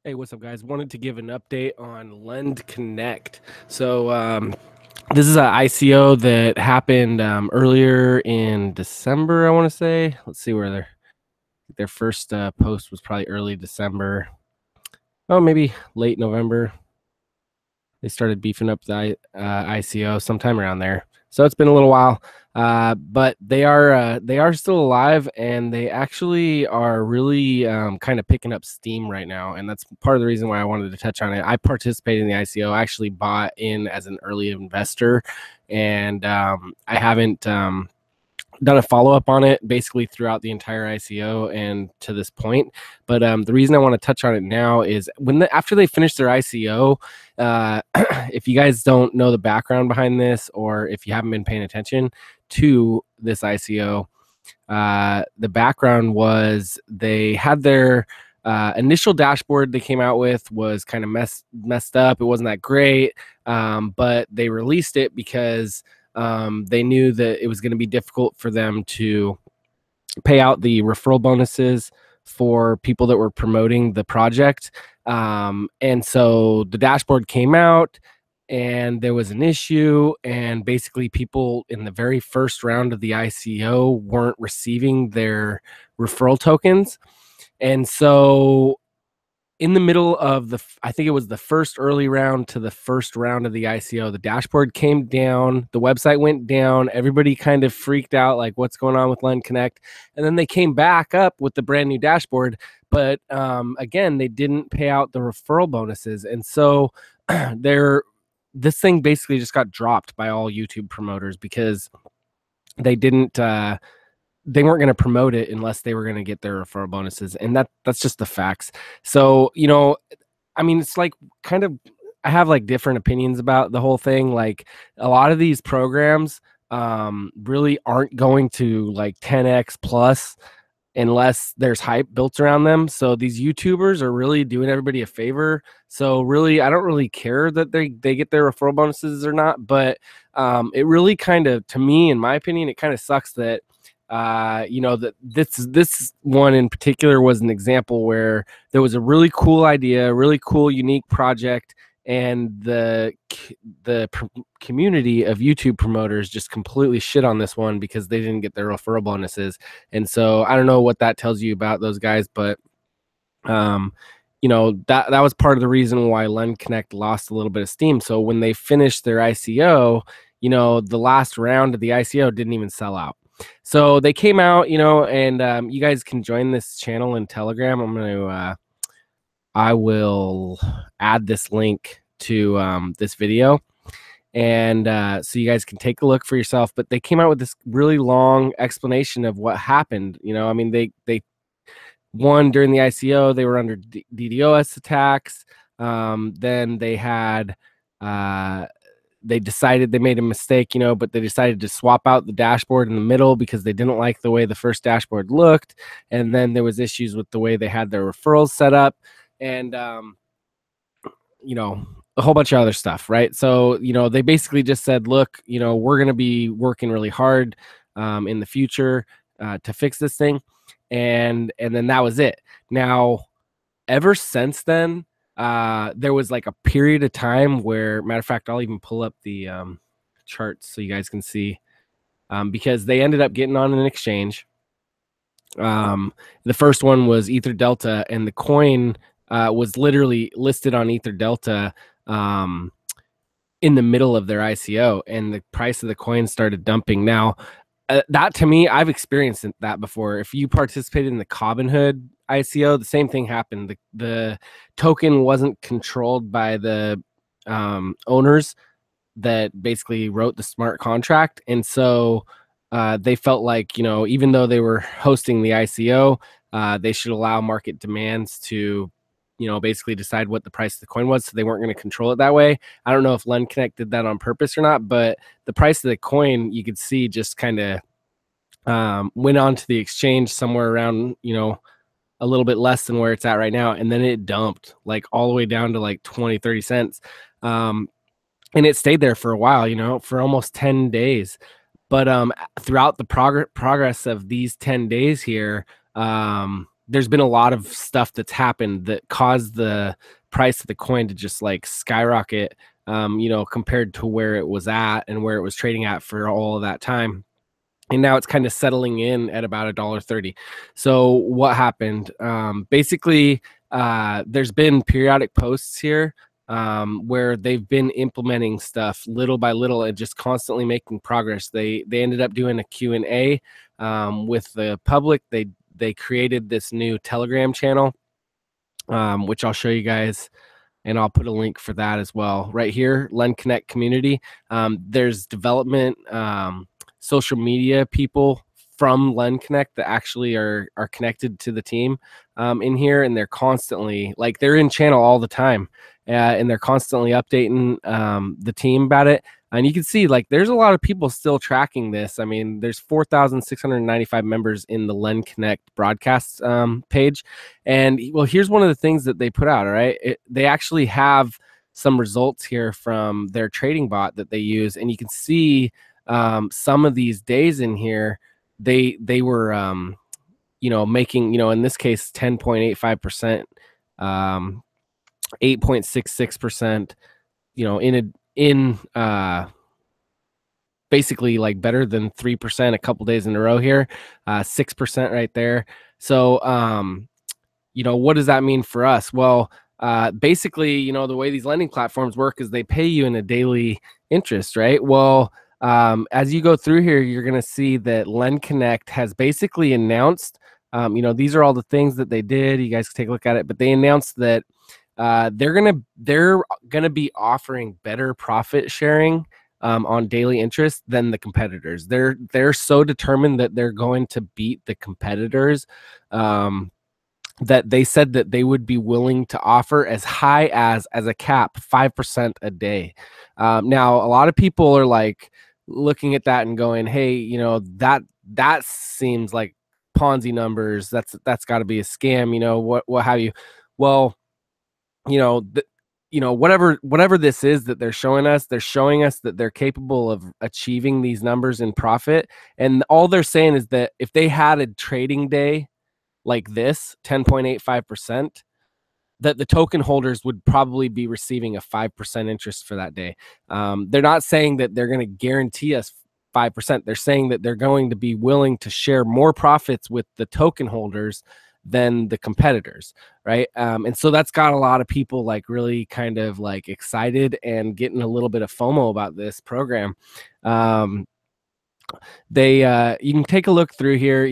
Hey, what's up, guys? Wanted to give an update on Lendconnect. This is an ICO that happened earlier in December, I want to say. Let's see where their first post was probably early December. Oh, maybe late November. They started beefing up the ICO sometime around there. So it's been a little while, but they are still alive, and they actually are really kind of picking up steam right now, and that's part of the reason why I wanted to touch on it. I participated in the ICO. I actually bought in as an early investor, and I haven't done a follow up on it basically throughout the entire ICO and to this point. But the reason I want to touch on it now is after they finish their ICO, if you guys don't know the background behind this, or if you haven't been paying attention to this ICO, the background was they had their initial dashboard they came out with was kind of messed up. It wasn't that great, but they released it because they knew that it was going to be difficult for them to pay out the referral bonuses for people that were promoting the project. And so the dashboard came out and there was an issue, and basically people in the very first round of the ICO weren't receiving their referral tokens. And so in the middle of I think it was the first early round to the first round of the ICO, the dashboard came down, the website went down, everybody kind of freaked out, like, what's going on with Lendconnect? And then they came back up with the brand new dashboard, but again, they didn't pay out the referral bonuses, and so this thing basically just got dropped by all YouTube promoters because they didn't. They weren't going to promote it unless they were going to get their referral bonuses, and that's just the facts. So I mean, it's like kind of, I have like different opinions about the whole thing. Like, a lot of these programs really aren't going to like 10x plus unless there's hype built around them. So these YouTubers are really doing everybody a favor. So really, I don't really care that they get their referral bonuses or not, but it really kind of, to me, in my opinion, it kind of sucks that that this one in particular was an example where there was a really cool idea, really cool, unique project, and the community of YouTube promoters just completely shit on this one because they didn't get their referral bonuses. And so I don't know what that tells you about those guys, but that was part of the reason why Lendconnect lost a little bit of steam. So when they finished their ICO, the last round of the ICO didn't even sell out. So they came out, and you guys can join this channel in Telegram. I will add this link to this video, and so you guys can take a look for yourself. But they came out with this really long explanation of what happened. I mean, they won during the ICO. They were under DDoS attacks. Then they had they decided they made a mistake, but they decided to swap out the dashboard in the middle because they didn't like the way the first dashboard looked. And then there was issues with the way they had their referrals set up, and a whole bunch of other stuff, right? So they basically just said, look, we're going to be working really hard in the future to fix this thing, and then that was it. Now, ever since then, there was like a period of time where, matter of fact, I'll even pull up the charts so you guys can see, because they ended up getting on an exchange. The first one was Ether Delta, and the coin was literally listed on Ether Delta in the middle of their ICO, and the price of the coin started dumping. Now, that, to me, I've experienced that before. If you participated in the Robinhood ICO, the same thing happened. The token wasn't controlled by the owners that basically wrote the smart contract, and so they felt like, even though they were hosting the ICO, they should allow market demands to basically decide what the price of the coin was, so they weren't going to control it that way. I don't know if Lendconnect did that on purpose or not, but the price of the coin, you could see, just kind of went on to the exchange somewhere around, a little bit less than where it's at right now. And then it dumped like all the way down to like 20, 30 cents. And it stayed there for a while, for almost 10 days. But throughout the progress of these 10 days here, there's been a lot of stuff that's happened that caused the price of the coin to just like skyrocket, compared to where it was at and where it was trading at for all of that time. And now it's kind of settling in at about $1.30. So what happened? Basically, there's been periodic posts here, where they've been implementing stuff little by little and just constantly making progress. They ended up doing a Q&A, with the public. They created this new Telegram channel, which I'll show you guys, and I'll put a link for that as well right here. Lendconnect community. There's development, social media people from Lendconnect that actually are connected to the team, in here, and they're constantly like they're in channel all the time, and they're constantly updating, the team about it. And you can see like there's a lot of people still tracking this. I mean, there's 4,695 members in the Lendconnect broadcast, page. And well, here's one of the things that they put out. All right, they actually have some results here from their trading bot that they use, and you can see, some of these days in here, they were, making, in this case 10.85%, 8.66%, basically like better than 3% a couple days in a row here, 6% right there. So, what does that mean for us? Well, basically, the way these lending platforms work is they pay you in a daily interest, right? Well, as you go through here, you're going to see that Lendconnect has basically announced, these are all the things that they did. You guys can take a look at it, but they announced that, they're gonna be offering better profit sharing, on daily interest than the competitors. They're so determined that they're going to beat the competitors, that they said that they would be willing to offer as high as a cap 5% a day. Now, a lot of people are like looking at that and going, "Hey, that seems like Ponzi numbers. That's got to be a scam. What have you?" Well, whatever this is that they're showing us that they're capable of achieving these numbers in profit. And all they're saying is that if they had a trading day like this, 10.85%, that the token holders would probably be receiving a 5% interest for that day. They're not saying that they're going to guarantee us 5%. They're saying that they're going to be willing to share more profits with the token holders than the competitors, right? And so that's got a lot of people like really kind of like excited and getting a little bit of FOMO about this program. They You can take a look through here,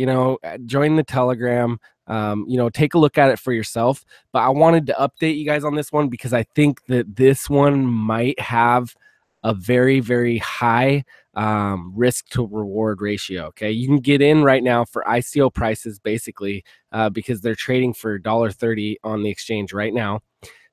join the Telegram, take a look at it for yourself. But I wanted to update you guys on this one because I think that this one might have a very, very high, risk to reward ratio. Okay, you can get in right now for ICO prices basically, because they're trading for $1.30 on the exchange right now.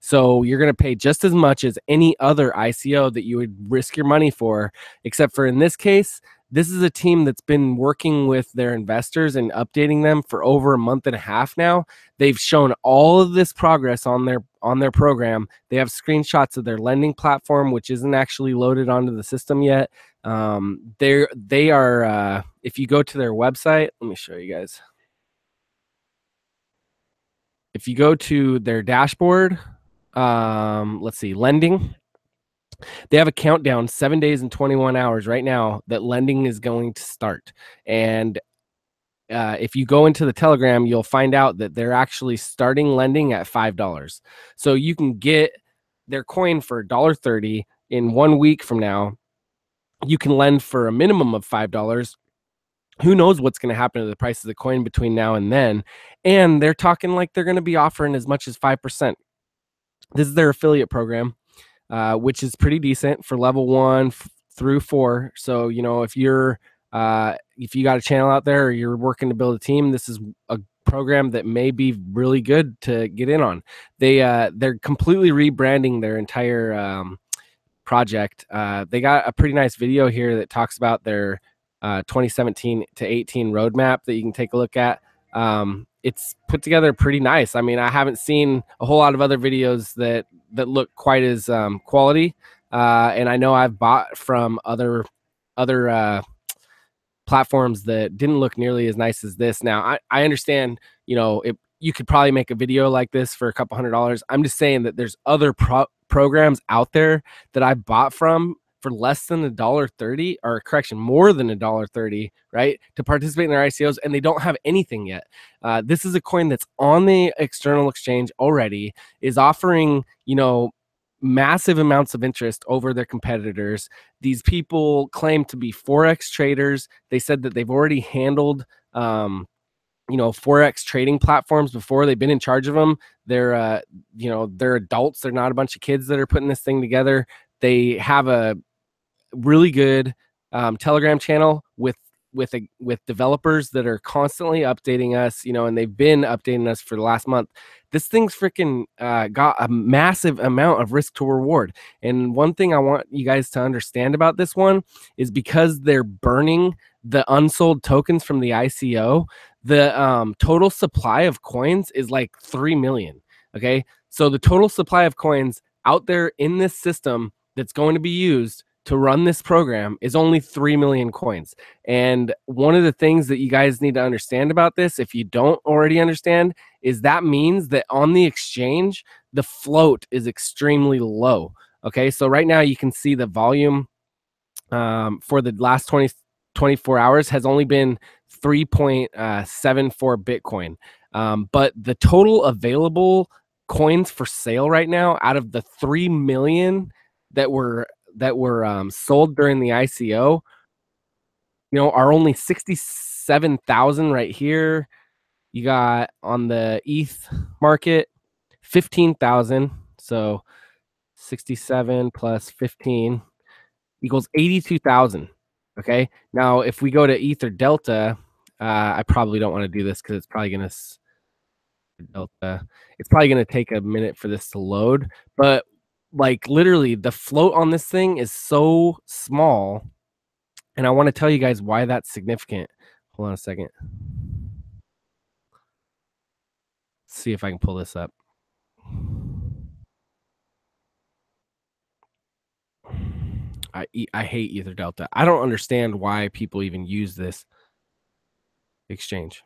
So you're going to pay just as much as any other ICO that you would risk your money for, except for in this case, this is a team that's been working with their investors and updating them for over a month and a half now. They've shown all of this progress on their program. They have screenshots of their lending platform, which isn't actually loaded onto the system yet. They are. If you go to their website, let me show you guys. If you go to their dashboard, let's see, lending. They have a countdown 7 days and 21 hours right now that lending is going to start. And if you go into the Telegram, you'll find out that they're actually starting lending at $5. So you can get their coin for $1.30 in 1 week from now. You can lend for a minimum of $5. Who knows what's going to happen to the price of the coin between now and then? And they're talking like they're going to be offering as much as 5%. This is their affiliate program, which is pretty decent for level 1 through 4. So, if you got a channel out there or you're working to build a team, this is a program that may be really good to get in on. They're completely rebranding their entire, project. They got a pretty nice video here that talks about their 2017 to 18 roadmap that you can take a look at. It's put together pretty nice. I mean, I haven't seen a whole lot of other videos that look quite as quality. And I know I've bought from other platforms that didn't look nearly as nice as this. Now, I understand, you could probably make a video like this for a couple $100. I'm just saying that there's other programs out there that I bought from for less than $1.30, or correction, more than $1.30, right? To participate in their ICOs, and they don't have anything yet. This is a coin that's on the external exchange already, is offering, massive amounts of interest over their competitors. These people claim to be Forex traders. They said that they've already handled Forex trading platforms before. They've been in charge of them. They're adults. They're not a bunch of kids that are putting this thing together. They have a really good Telegram channel with developers that are constantly updating us, and they've been updating us for the last month. This thing's freaking got a massive amount of risk to reward. And one thing I want you guys to understand about this one is, because they're burning the unsold tokens from the ICO, the total supply of coins is like 3 million. Okay. So the total supply of coins out there in this system that's going to be used to run this program is only 3 million coins. And one of the things that you guys need to understand about this, if you don't already understand, is that means that on the exchange, the float is extremely low. Okay, so right now you can see the volume for the last 24 hours has only been 3.74 Bitcoin. But the total available coins for sale right now, out of the 3 million that were sold during the ICO, are only 67,000 right here. You got on the ETH market 15,000. So 67 plus 15 equals 82,000. Okay. Now, if we go to Ether Delta, I probably don't want to do this because it's probably going to take a minute for this to load. But like literally, the float on this thing is so small, and I want to tell you guys why that's significant. Hold on a second. Let's see if I can pull this up. I hate Ether Delta. I don't understand why people even use this exchange,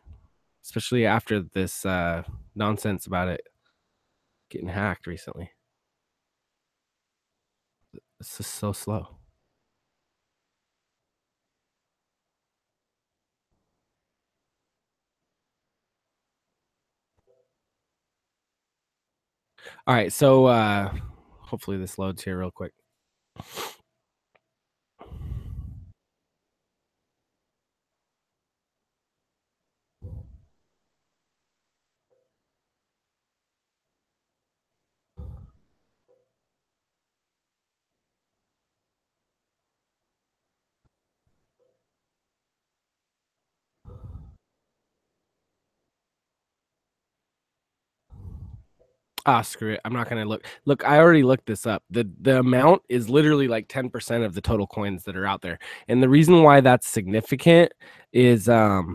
especially after this nonsense about it getting hacked recently. It's just so slow. All right, so hopefully this loads here real quick. Ah, screw it. I'm not gonna look. Look, I already looked this up. The amount is literally like 10% of the total coins that are out there. And the reason why that's significant is that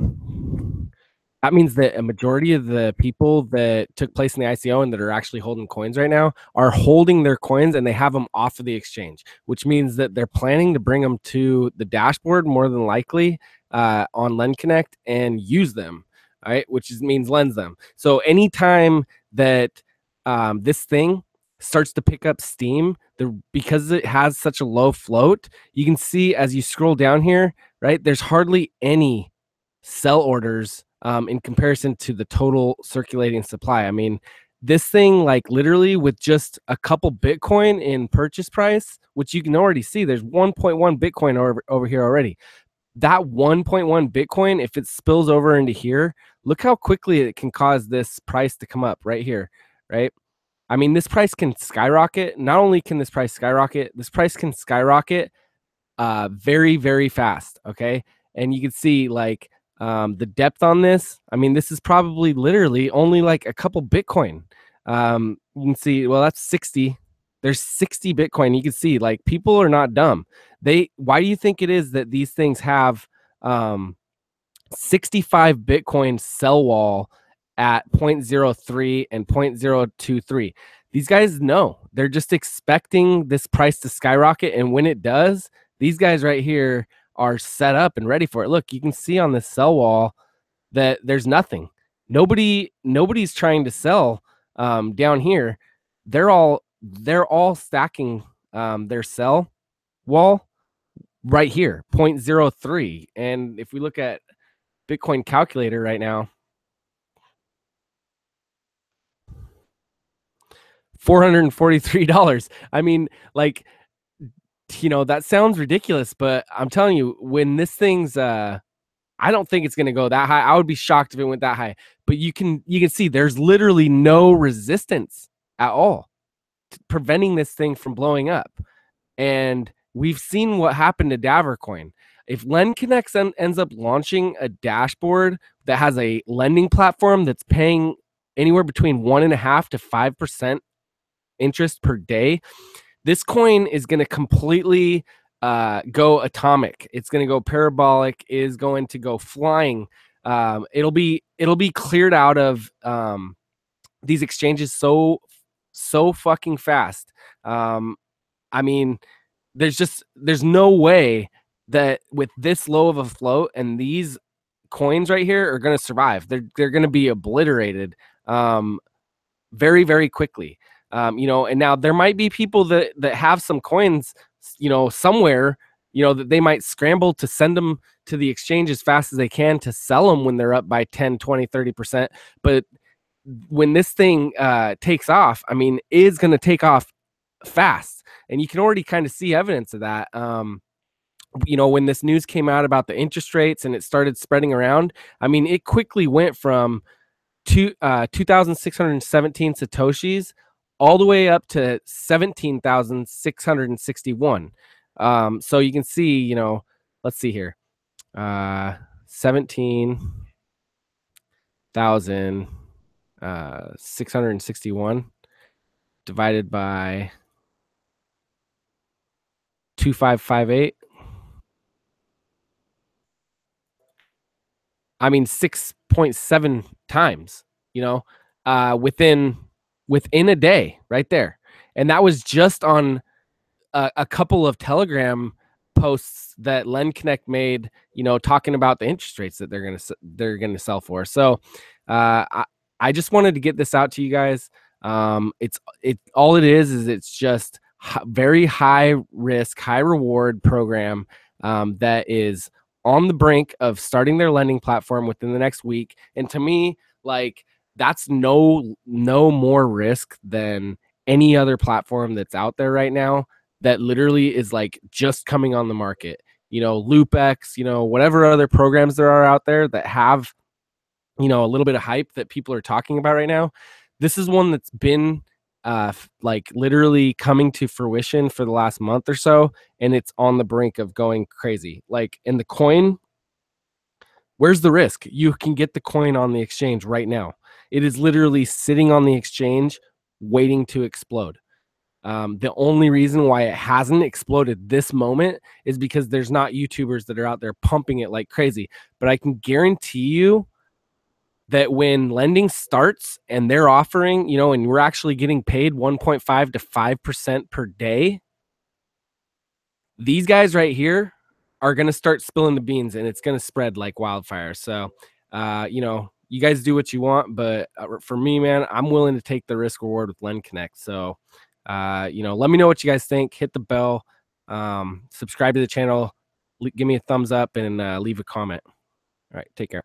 means that a majority of the people that took place in the ICO and that are actually holding coins right now are holding their coins, and they have them off of the exchange, which means that they're planning to bring them to the dashboard more than likely on Lendconnect and use them, right? Which means lends them. So anytime that this thing starts to pick up steam, because it has such a low float, you can see as you scroll down here, right? There's hardly any sell orders in comparison to the total circulating supply. I mean, this thing, like literally with just a couple Bitcoin in purchase price, which you can already see, there's 1.1 Bitcoin over here already. That 1.1 Bitcoin, if it spills over into here, look how quickly it can cause this price to come up right here, right? I mean, this price can skyrocket. Not only can this price skyrocket, this price can skyrocket very, very fast. Okay. And you can see like the depth on this. I mean, this is probably literally only like a couple Bitcoin. You can see, well, that's 60. There's 60 Bitcoin. You can see like people are not dumb. Why do you think it is that these things have 65 Bitcoin sell wall at 0.03 and 0.023? These guys know. They're just expecting this price to skyrocket. And when it does, these guys right here are set up and ready for it. Look, you can see on this sell wall that there's nothing. Nobody's trying to sell down here. They're all stacking their sell wall right here, 0.03. And if we look at Bitcoin calculator right now, $443. I mean, like, that sounds ridiculous, but I'm telling you, when this thing's I don't think it's going to go that high. I would be shocked if it went that high. But you can see there's literally no resistance at all preventing this thing from blowing up. And we've seen what happened to Davercoin. If Lendconnect ends up launching a dashboard that has a lending platform that's paying anywhere between 1.5 to 5% interest per day, this coin is going to completely go atomic. It's going to go parabolic. Is going to go flying. It'll be cleared out of these exchanges so fucking fast. I mean, there's no way that with this low of a float and these coins right here are going to survive. They're going to be obliterated very, very quickly. And now there might be people that have some coins, somewhere, that they might scramble to send them to the exchange as fast as they can to sell them when they're up by 10, 20, 30%. But when this thing takes off, I mean, is going to take off fast. And you can already kind of see evidence of that. When this news came out about the interest rates and it started spreading around, I mean, it quickly went from 2,617 Satoshis all the way up to 17,661. So you can see, let's see here, 17,661 divided by 2,558. I mean, 6.7 times, within a day right there. And that was just on a couple of Telegram posts that Lendconnect made, talking about the interest rates that they're gonna sell for. So I just wanted to get this out to you guys. All it is it's just very high risk, high reward program that is on the brink of starting their lending platform within the next week. And to me, like, that's no more risk than any other platform that's out there right now that literally is like just coming on the market. LoopX, whatever other programs there are out there that have, a little bit of hype that people are talking about right now. This is one that's been like literally coming to fruition for the last month or so, and it's on the brink of going crazy. Like, in the coin, where's the risk? You can get the coin on the exchange right now. It is literally sitting on the exchange waiting to explode. The only reason why it hasn't exploded this moment is because there's not YouTubers that are out there pumping it like crazy. But I can guarantee you that when lending starts and they're offering, and we're actually getting paid 1.5 to 5% per day, these guys right here are going to start spilling the beans, and it's going to spread like wildfire. So, you guys do what you want, but for me, man, I'm willing to take the risk reward with Lendconnect. So, let me know what you guys think. Hit the bell, subscribe to the channel, give me a thumbs up, and leave a comment. All right, take care.